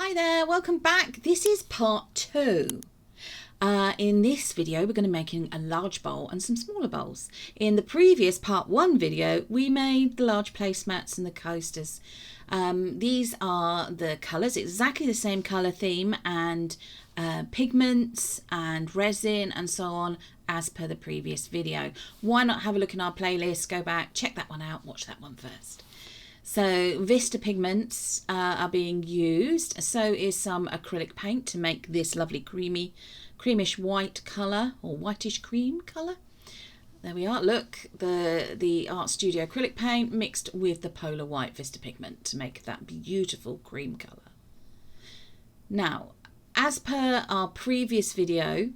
Hi there, welcome back. This is part 2. In this video we're going to be making a large bowl and some smaller bowls. In the previous part 1 video we made the large placemats and the coasters. These are the colours, exactly the same colour theme and pigments and resin and so on as per the previous video. Why not have a look in our playlist, go back, check that one out, watch that one first. So Vista pigments are being used, so is some acrylic paint to make this lovely creamish white colour or whitish cream colour. There we are, look, the Art Studio acrylic paint mixed with the Polar White Vista pigment to make that beautiful cream colour. Now, as per our previous video,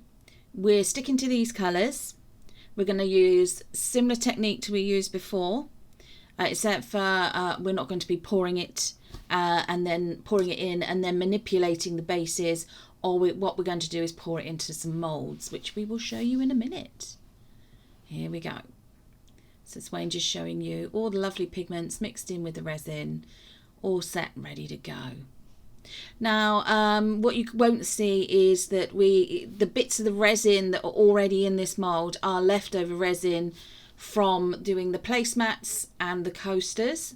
we're sticking to these colours. We're going to use similar technique to we used before. Except for we're not going to be pouring it and then pouring it in and then manipulating the bases. What we're going to do is pour it into some moulds, which we will show you in a minute. Here we go. So it's Wayne just showing you all the lovely pigments mixed in with the resin, all set and ready to go. Now, what you won't see is that the bits of the resin that are already in this mould are leftover resin from doing the placemats and the coasters.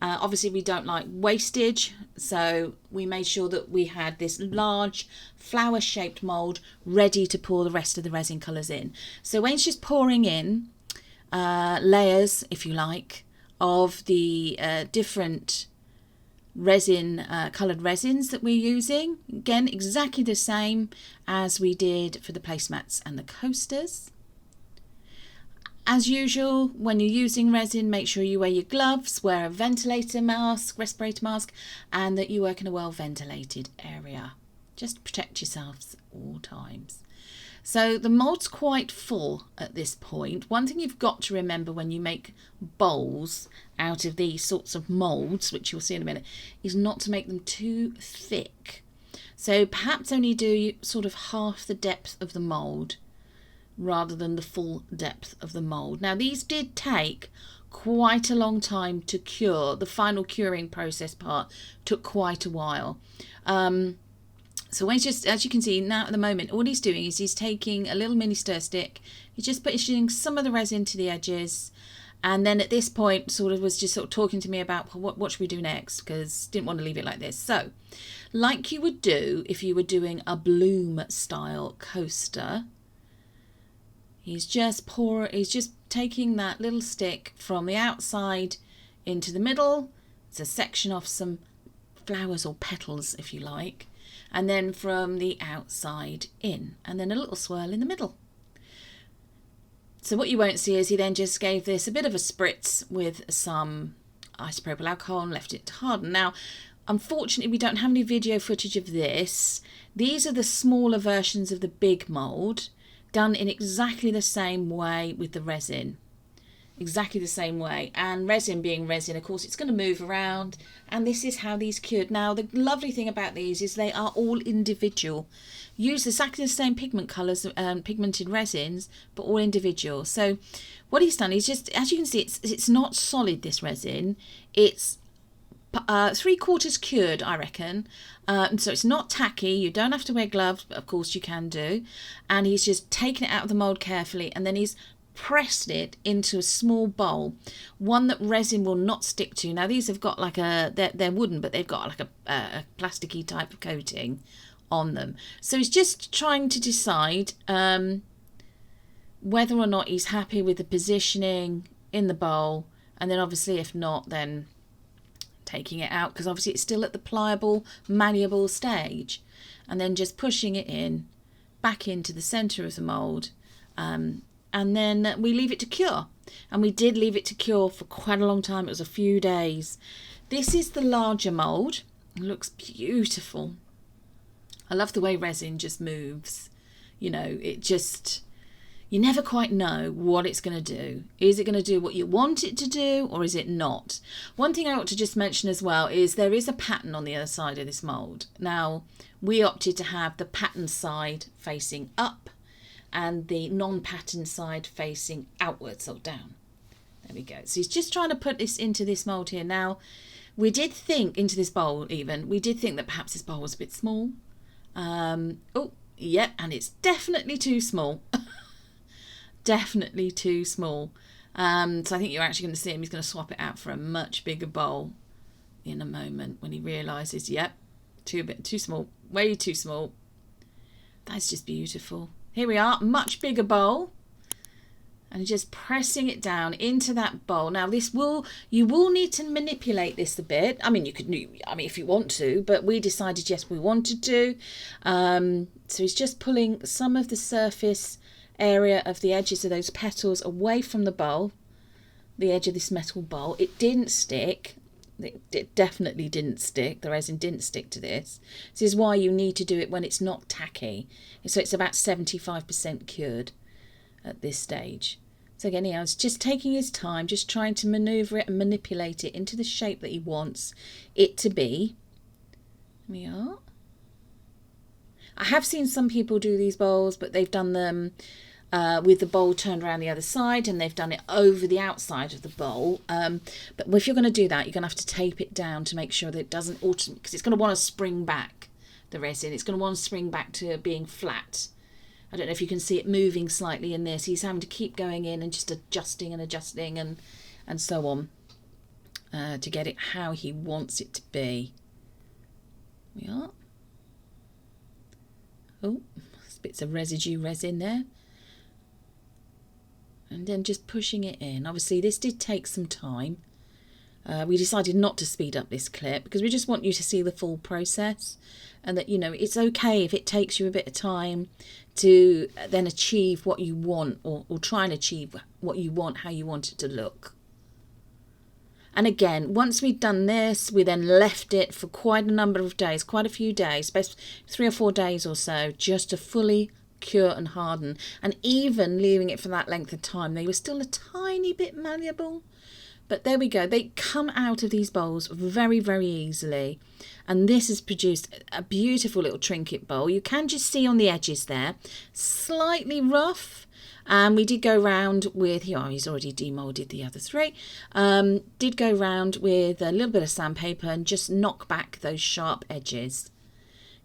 Obviously we don't like wastage, so we made sure that we had this large flower shaped mould ready to pour the rest of the resin colours in. So Wayne's just pouring in layers, if you like, of the different resin coloured resins that we're using. Again, exactly the same as we did for the placemats and the coasters. As usual, when you're using resin, make sure you wear your gloves, wear a ventilator mask, respirator mask, and that you work in a well ventilated area. Just protect yourselves at all times. So the mould's quite full at this point. One thing you've got to remember when you make bowls out of these sorts of moulds, which you'll see in a minute, is not to make them too thick. So perhaps only do sort of half the depth of the mould, rather than the full depth of the mould. Now these did take quite a long time to cure. The final curing process part took quite a while. So Wayne's just, as you can see now at the moment, all he's doing is he's taking a little mini stir stick, he's just pushing some of the resin to the edges, and then at this point was just talking to me about what should we do next, because didn't want to leave it like this. So like you would do if you were doing a bloom style coaster, he's just taking that little stick from the outside into the middle. It's a section off some flowers or petals, if you like. And then from the outside in. And then a little swirl in the middle. So what you won't see is he then just gave this a bit of a spritz with some isopropyl alcohol and left it to harden. Now, unfortunately, we don't have any video footage of this. These are the smaller versions of the big mould, done in exactly the same way with the resin. Exactly the same way. And resin being resin, of course, it's going to move around. And this is how these cured. Now, the lovely thing about these is they are all individual. Use exactly the same pigment colours, pigmented resins, but all individual. So what he's done is just, as you can see, it's not solid, this resin. It's 3/4 cured, I reckon. So it's not tacky. You don't have to wear gloves, but of course you can do. And he's just taken it out of the mould carefully, and then he's pressed it into a small bowl, one that resin will not stick to. Now these have got like they're wooden, but they've got like a plasticky type of coating on them. So he's just trying to decide whether or not he's happy with the positioning in the bowl, and then obviously if not, then taking it out, because obviously it's still at the pliable, malleable stage, and then just pushing it in back into the centre of the mould, and then we leave it to cure. And we did leave it to cure for quite a long time. It was a few days. This is the larger mould. It looks beautiful. I love the way resin just moves. You know, it just, you never quite know what it's going to do. Is it going to do what you want it to do, or is it not? One thing I ought to just mention as well is there is a pattern on the other side of this mould. Now, we opted to have the pattern side facing up and the non-pattern side facing outwards or down. There we go. So he's just trying to put this into this mould here. Now, We did think into this bowl even, we did think that perhaps this bowl was a bit small. Oh, yeah, and it's definitely too small. Definitely too small. So I think you're actually going to see him. He's going to swap it out for a much bigger bowl in a moment when he realises, yep, too small, way too small. That's just beautiful. Here we are, much bigger bowl. And just pressing it down into that bowl. Now you will need to manipulate this a bit. I mean, if you want to, but we decided yes, we wanted to. So he's just pulling some of the surface area of the edges of those petals away from the bowl, the edge of this metal bowl. It didn't stick. It definitely didn't stick. The resin didn't stick to this. This is why you need to do it when it's not tacky. So it's about 75% cured at this stage. So again, I was just taking his time, just trying to manoeuvre it and manipulate it into the shape that he wants it to be. Here we are. I have seen some people do these bowls, but they've done them with the bowl turned around the other side, and they've done it over the outside of the bowl. But if you're going to do that, you're going to have to tape it down to make sure that it doesn't because it's going to want to spring back, the resin. It's going to want to spring back to being flat. I don't know if you can see it moving slightly in this. He's having to keep going in and just adjusting and so on to get it how he wants it to be. We are. Oh, there's bits of residue resin there. And then just pushing it in. Obviously, this did take some time. We decided not to speed up this clip because we just want you to see the full process, and that, you know, it's okay if it takes you a bit of time to then achieve what you want, or try and achieve what you want, how you want it to look. And again, once we'd done this, we then left it for quite a number of days, quite a few days, 3 or 4 days or so, just to fully cure and harden. And even leaving it for that length of time, they were still a tiny bit malleable. But there we go. They come out of these bowls very, very easily. And this has produced a beautiful little trinket bowl. You can just see on the edges there, slightly rough. And we did go round with, here, he's already demoulded the other 3. Did go round with a little bit of sandpaper and just knock back those sharp edges.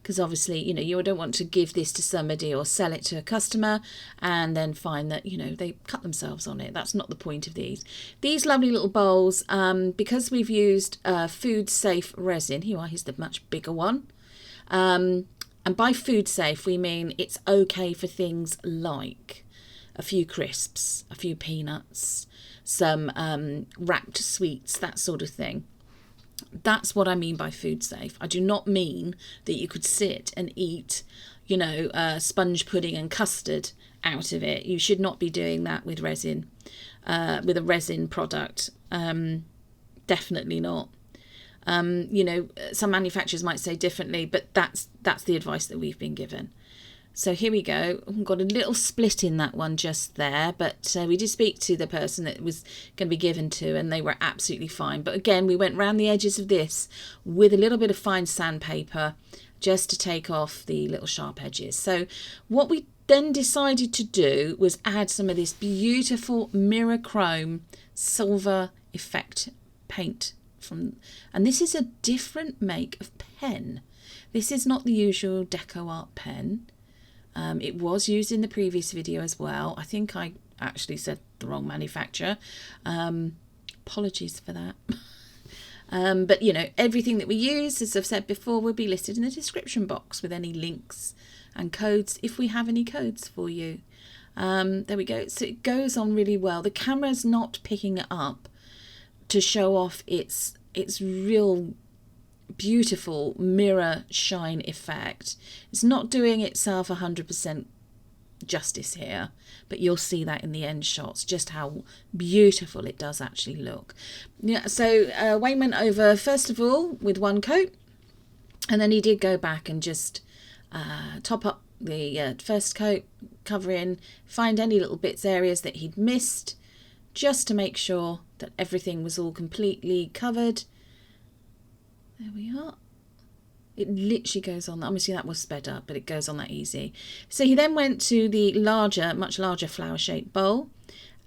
Because obviously, you know, you don't want to give this to somebody or sell it to a customer and then find that, you know, they cut themselves on it. That's not the point of these. These lovely little bowls, because we've used food safe resin, here's the much bigger one. And by food safe, we mean it's okay for things like a few crisps, a few peanuts, some wrapped sweets, that sort of thing. That's what I mean by food safe. I do not mean that you could sit and eat, you know, sponge pudding and custard out of it. You should not be doing that with resin, with a resin product. Definitely not. You know, some manufacturers might say differently, but that's the advice that we've been given. So here we go. We've got a little split in that one just there, but we did speak to the person that it was going to be given to, and they were absolutely fine. But again, we went round the edges of this with a little bit of fine sandpaper just to take off the little sharp edges. So what we then decided to do was add some of this beautiful mirror chrome silver effect paint and this is a different make of pen. This is not the usual Deco Art pen. It was used in the previous video as well. I think I actually said the wrong manufacturer. Apologies for that. But, you know, everything that we use, as I've said before, will be listed in the description box with any links and codes if we have any codes for you. There we go. So it goes on really well. The camera's not picking it up to show off its real beautiful mirror shine effect. It's not doing itself 100% justice here, but you'll see that in the end shots just how beautiful it does actually look. Yeah, so Wayne went over first of all with one coat, and then he did go back and just top up the first coat, cover in, find any little bits, areas that he'd missed, just to make sure that everything was all completely covered. There we are. It literally goes on. Obviously that was sped up, but it goes on that easy. So he then went to the larger, much larger flower shaped bowl,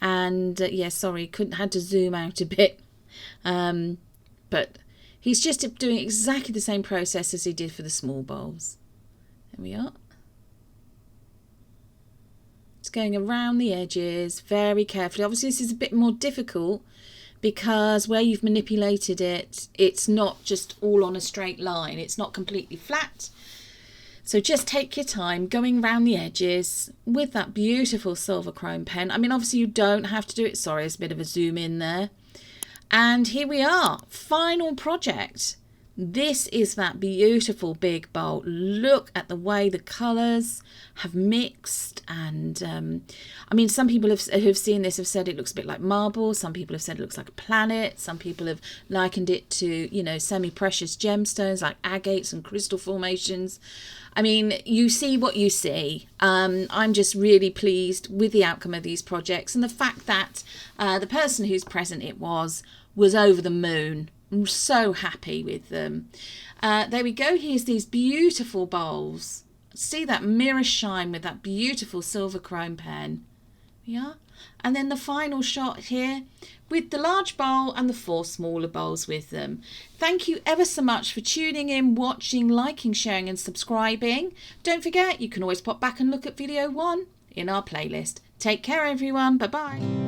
and yeah, sorry, had to zoom out a bit, but He's just doing exactly the same process as he did for the small bowls. There we are. It's going around the edges very carefully. Obviously this is a bit more difficult because where you've manipulated it, it's not just all on a straight line. It's not completely flat. So just take your time going around the edges with that beautiful silver chrome pen. I mean, obviously you don't have to do it. Sorry, it's a bit of a zoom in there. And here we are, final project. This is that beautiful big bowl. Look at the way the colours have mixed, and I mean, some people who've seen this have said it looks a bit like marble. Some people have said it looks like a planet. Some people have likened it to, you know, semi-precious gemstones like agates and crystal formations. I mean, you see what you see. I'm just really pleased with the outcome of these projects, and the fact that the person whose present it was over the moon. I'm so happy with them. There we go. Here's these beautiful bowls. See that mirror shine with that beautiful silver chrome pen. Yeah. And then the final shot here with the large bowl and the 4 smaller bowls with them. Thank you ever so much for tuning in, watching, liking, sharing and subscribing. Don't forget, you can always pop back and look at video 1 in our playlist. Take care everyone. Bye bye.